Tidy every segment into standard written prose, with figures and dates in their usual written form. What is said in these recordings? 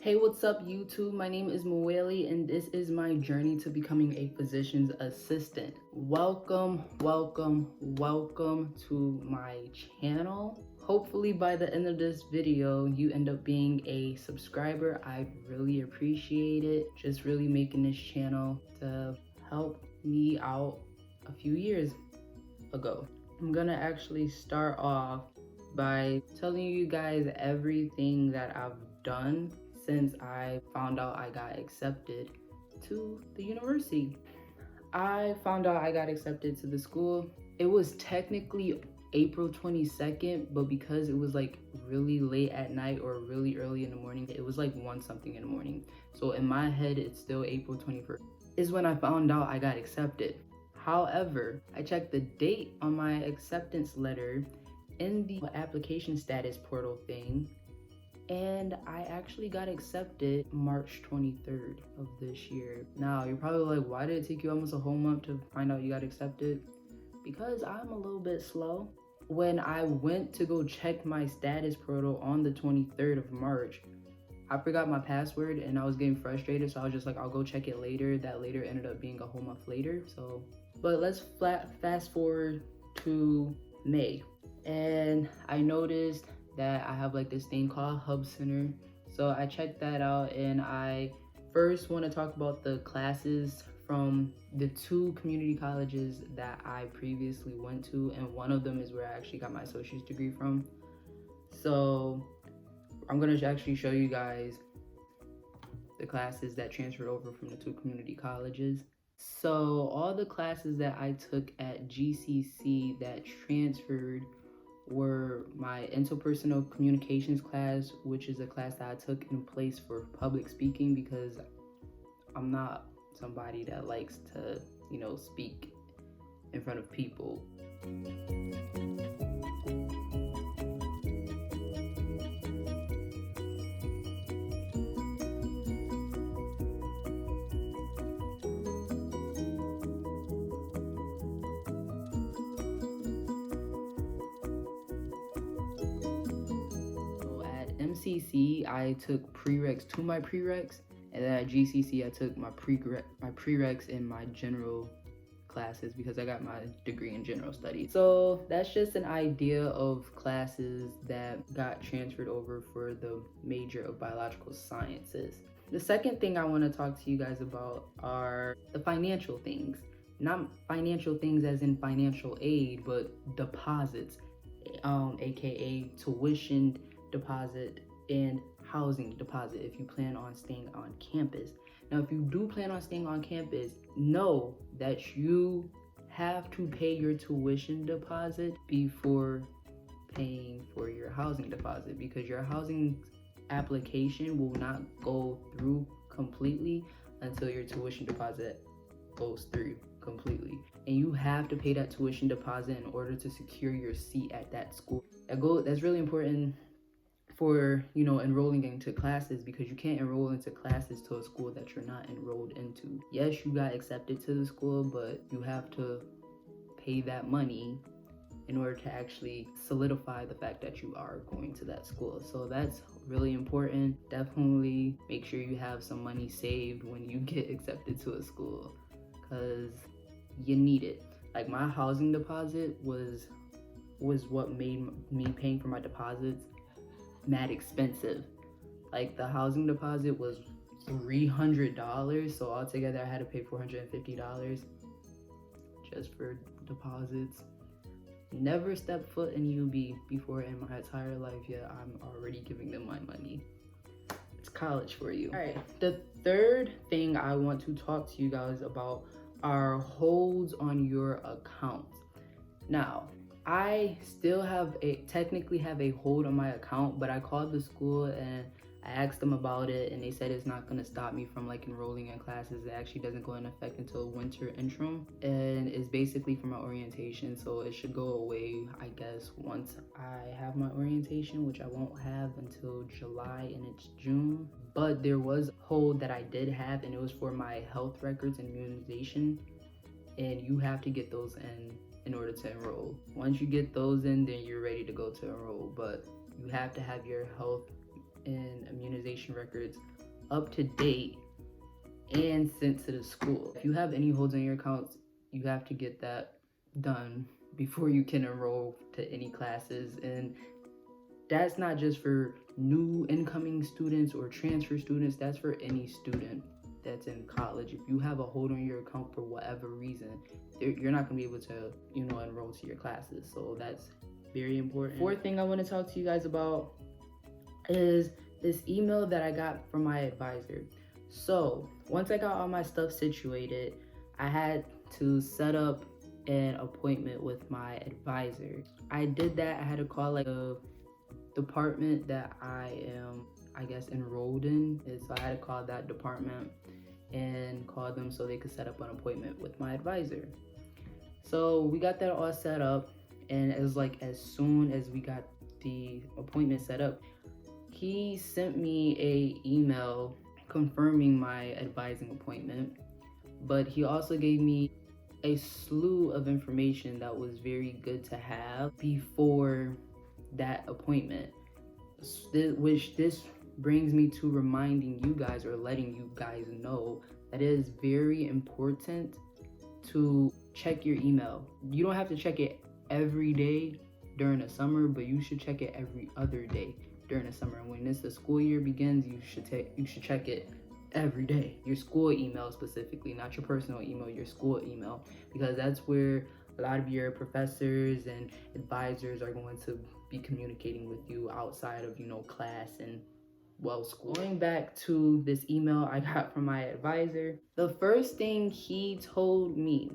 Hey, what's up, YouTube? My name is Moeli, and this is my journey to becoming a physician's assistant. Welcome, welcome, welcome to my channel. Hopefully by the end of this video, you end up being a subscriber. I really appreciate it. Just really making this channel to help me out a few years ago. I'm gonna actually start off by telling you guys everything that I've done since I found out I got accepted to the university. I found out I got accepted to the school. It was technically April 22nd, but because it was like really late at night or really early in the morning, it was like 1 something in the morning. So in my head, it's still April 21st is when I found out I got accepted. However, I checked the date on my acceptance letter in the application status portal thing, and I actually got accepted March 23rd of this year. Now, you're probably like, why did it take you almost a whole month to find out you got accepted? Because I'm a little bit slow. When I went to go check my status portal on the 23rd of March, I forgot my password and I was getting frustrated, so I was just like, I'll go check it later. That later ended up being a whole month later. So, but let's fast forward to May, and I noticed that I have like this thing called Hub Center. So I checked that out, and I first want to talk about the classes from the 2 community colleges that I previously went to, and one of them is where I actually got my associate's degree from. So I'm gonna actually show you guys the classes that transferred over from the 2 community colleges. So all the classes that I took at GCC that transferred were my interpersonal communications class, which is a class that I took in place for public speaking because I'm not somebody that likes to, speak in front of people. MCC, I took prereqs to my prereqs, and then at GCC, I took my prereqs in my general classes because I got my degree in general studies. So that's just an idea of classes that got transferred over for the major of biological sciences. The second thing I want to talk to you guys about are the financial things. Not financial things as in financial aid, but deposits, aka tuition deposit and housing deposit if you plan on staying on campus. Now, if you do plan on staying on campus, know that you have to pay your tuition deposit before paying for your housing deposit, because your housing application will not go through completely until your tuition deposit goes through completely. And you have to pay that tuition deposit in order to secure your seat at that school. That's really important for enrolling into classes, because you can't enroll into classes to a school that you're not enrolled into. Yes, you got accepted to the school, but you have to pay that money in order to actually solidify the fact that you are going to that school. So that's really important. Definitely make sure you have some money saved when you get accepted to a school, because you need it. Like, my housing deposit was what made me paying for my deposits mad expensive. Like, the housing deposit was $300, so altogether I had to pay $450 just for deposits. Never stepped foot in UB before in my entire life, yet I'm already giving them my money. It's college for you. All right, the third thing I want to talk to you guys about are holds on your accounts. Now, I still technically have a hold on my account, but I called the school and I asked them about it, and they said it's not going to stop me from enrolling in classes. It actually doesn't go in effect until winter interim, and it's basically for my orientation, so it should go away, I guess, once I have my orientation, which I won't have until July, and it's June. But there was a hold that I did have, and it was for my health records and immunization, and you have to get those in order to enroll. Once you get those in, then you're ready to go to enroll, but you have to have your health and immunization records up to date and sent to the school. If you have any holds on your accounts, you have to get that done before you can enroll to any classes. And that's not just for new incoming students or transfer students, that's for any student that's in college. If you have a hold on your account for whatever reason, you're not going to be able to, enroll to your classes. So that's very important. Fourth thing I want to talk to you guys about is this email that I got from my advisor. So once I got all my stuff situated, I had to set up an appointment with my advisor. I did that. I had to call like a department that I am, I guess, enrolled in. And so I had to call that department and call them so they could set up an appointment with my advisor. So we got that all set up, and it was like as soon as we got the appointment set up, he sent me a email confirming my advising appointment, but he also gave me a slew of information that was very good to have before that appointment, which this brings me to reminding you guys, or letting you guys know, that it is very important to check your email. You don't have to check it every day during the summer, but you should check it every other day during the summer. And when the school year begins, you should check it every day. Your school email specifically, not your personal email, your school email, because that's where a lot of your professors and advisors are going to be communicating with you outside of, class and school. Going back to this email I got from my advisor, the first thing he told me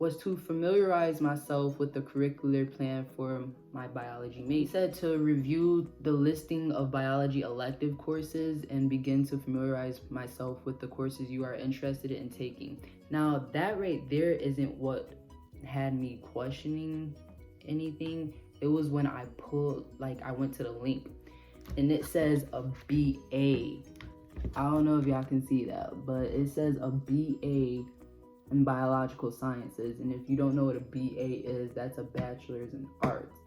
was to familiarize myself with the curricular plan for my biology major. He said to review the listing of biology elective courses and begin to familiarize myself with the courses you are interested in taking. Now, that right there isn't what had me questioning anything. It was when I went to the link and it says a BA. I don't know if y'all can see that, but it says a BA in biological sciences. And if you don't know what a BA is, that's a bachelor's in arts.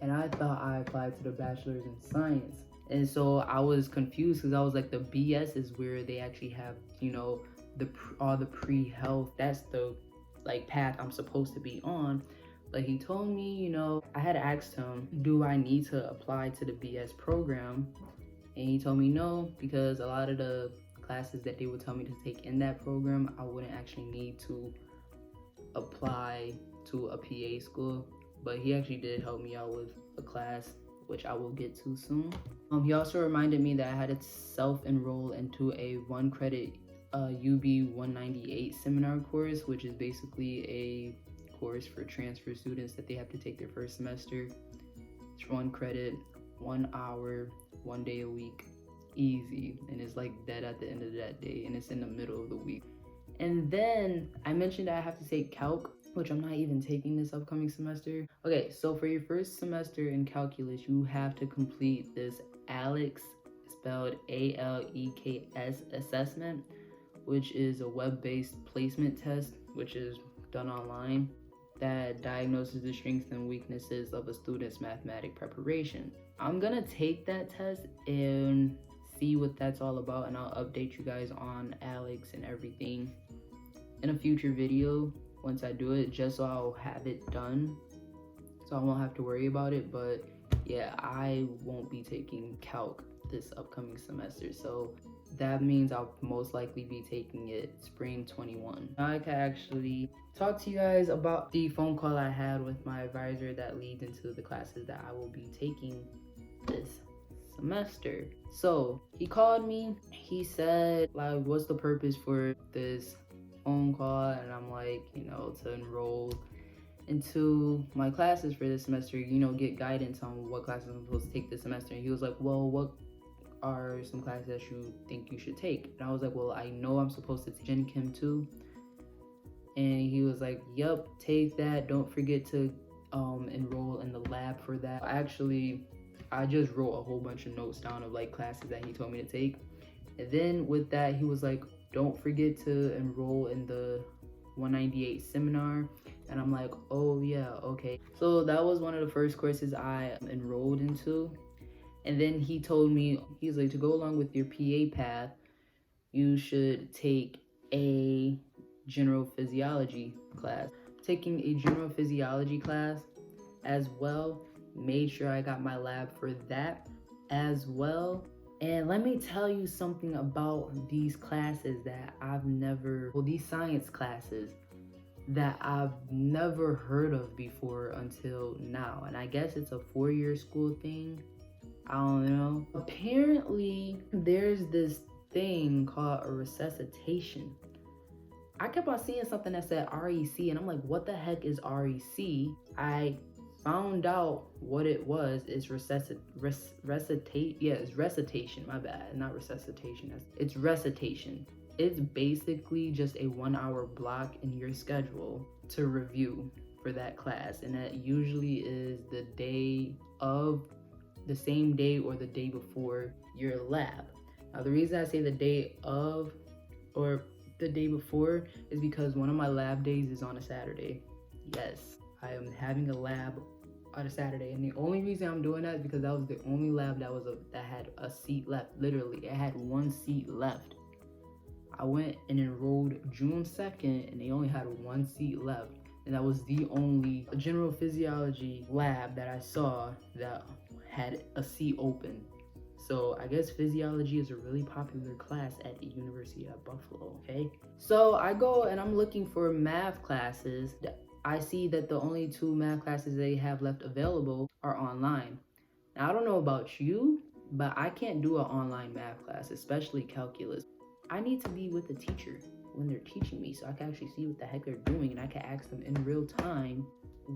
And I thought I applied to the bachelor's in science. And so I was confused because I was like, the BS is where they actually have, all the pre-health. That's the path I'm supposed to be on. But he told me, I had asked him, do I need to apply to the BS program? And he told me no, because a lot of the classes that they would tell me to take in that program, I wouldn't actually need to apply to a PA school. But he actually did help me out with a class, which I will get to soon. He also reminded me that I had to self-enroll into a 1-credit UB 198 seminar course, which is basically a course for transfer students that they have to take their first semester. It's 1 credit, 1 hour, 1 day a week, easy, and it's dead at the end of that day, and it's in the middle of the week. And then I mentioned that I have to take calc, which I'm not even taking this upcoming semester. Okay, so for your first semester in calculus, you have to complete this ALEKS, spelled ALEKS assessment, which is a web-based placement test, which is done online, that diagnoses the strengths and weaknesses of a student's mathematic preparation. I'm gonna take that test and see what that's all about, and I'll update you guys on ALEKS and everything in a future video once I do it, just so I'll have it done, so I won't have to worry about it. But yeah, I won't be taking calc this upcoming semester, so that means I'll most likely be taking it spring 21. Now I can actually talk to you guys about the phone call I had with my advisor that leads into the classes that I will be taking this semester. So he called me, he said, what's the purpose for this phone call? And I'm like, to enroll into my classes for this semester, get guidance on what classes I'm supposed to take this semester. And he was like, well, what are some classes that you think you should take? And I was like, well, I know I'm supposed to take Gen Chem 2. And he was like, yep, take that. Don't forget to enroll in the lab for that. I just wrote a whole bunch of notes down of classes that he told me to take. And then with that, he was like, don't forget to enroll in the 198 seminar. And I'm like, oh yeah, okay. So that was one of the first courses I enrolled into. And then he told me, he's like, to go along with your PA path, you should take a general physiology class. Taking a general physiology class as well, made sure I got my lab for that as well. And let me tell you something about these classes that these science classes that I've never heard of before until now. And I guess it's a 4-year school thing. I don't know. Apparently, there's this thing called a resuscitation. I kept on seeing something that said REC, and I'm like, what the heck is REC? I found out what it was. It's recitation, my bad, not resuscitation. It's recitation. It's basically just a 1-hour block in your schedule to review for that class, and that usually is the same day or the day before your lab. Now, the reason I say the day of or the day before is because one of my lab days is on a Saturday. Yes, I am having a lab on a Saturday, and the only reason I'm doing that is because that was the only lab that had a seat left. Literally, it had 1 seat left. I went and enrolled June 2nd, and they only had 1 seat left, and that was the only general physiology lab that I saw that had a seat open. So I guess physiology is a really popular class at the University of Buffalo, okay? So I go and I'm looking for math classes. I see that the only 2 math classes they have left available are online. Now, I don't know about you, but I can't do an online math class, especially calculus. I need to be with the teacher when they're teaching me so I can actually see what the heck they're doing, and I can ask them in real time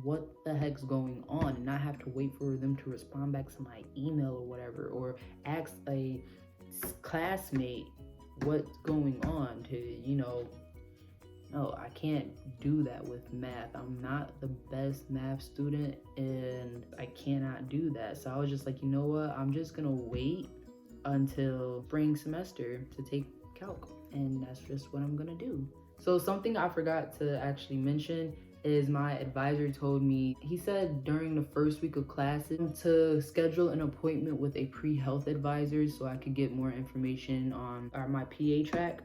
what the heck's going on and not have to wait for them to respond back to my email or whatever, or ask a classmate what's going on no, I can't do that with math. I'm not the best math student and I cannot do that. So I was just like, you know what, I'm just gonna wait until spring semester to take calc, and that's just what I'm gonna do. So something I forgot to actually mention is my advisor told me, he said during the first week of classes to schedule an appointment with a pre-health advisor so I could get more information on my PA track.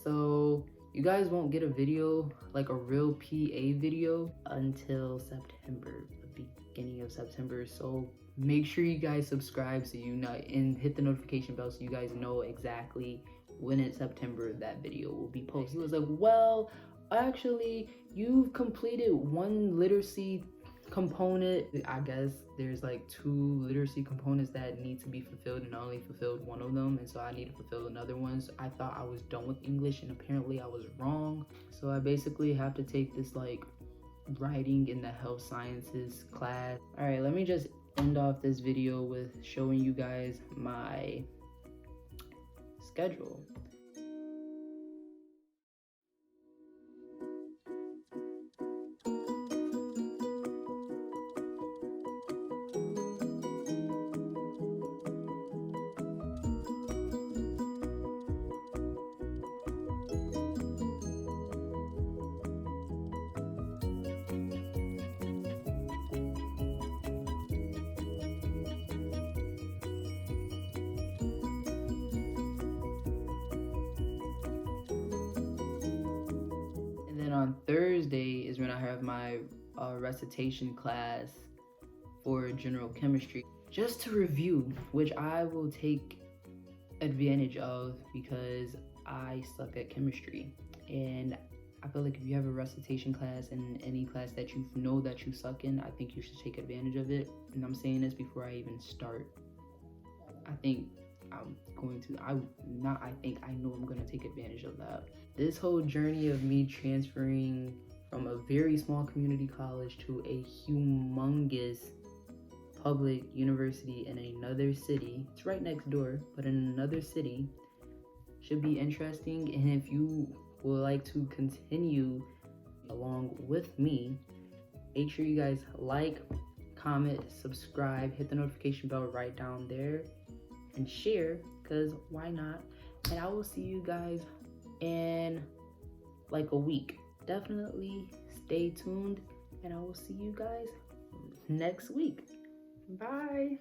So you guys won't get a video, like a real PA video, until September, the beginning of September. So make sure you guys subscribe so you know, and hit the notification bell so you guys know exactly when in September that video will be posted. He was like, well, actually, you've completed 1 literacy component. I guess there's like 2 literacy components that need to be fulfilled, and I only fulfilled 1 of them, and so I need to fulfill another one. So I thought I was done with English, and apparently I was wrong. So I basically have to take this like writing in the health sciences class. All right, let me just end off this video with showing you guys my schedule. On Thursday is when I have my recitation class for general chemistry, just to review, which I will take advantage of because I suck at chemistry. And I feel like if you have a recitation class in any class that you know that you suck in, I think you should take advantage of it. And I'm saying this before I even start. I know I'm going to take advantage of that. This whole journey of me transferring from a very small community college to a humongous public university in another city, it's right next door, but in another city, should be interesting. And if you would like to continue along with me, make sure you guys like, comment, subscribe, hit the notification bell right down there, and share, because why not? And I will see you guys in like a week. Definitely stay tuned, and I will see you guys next week. Bye.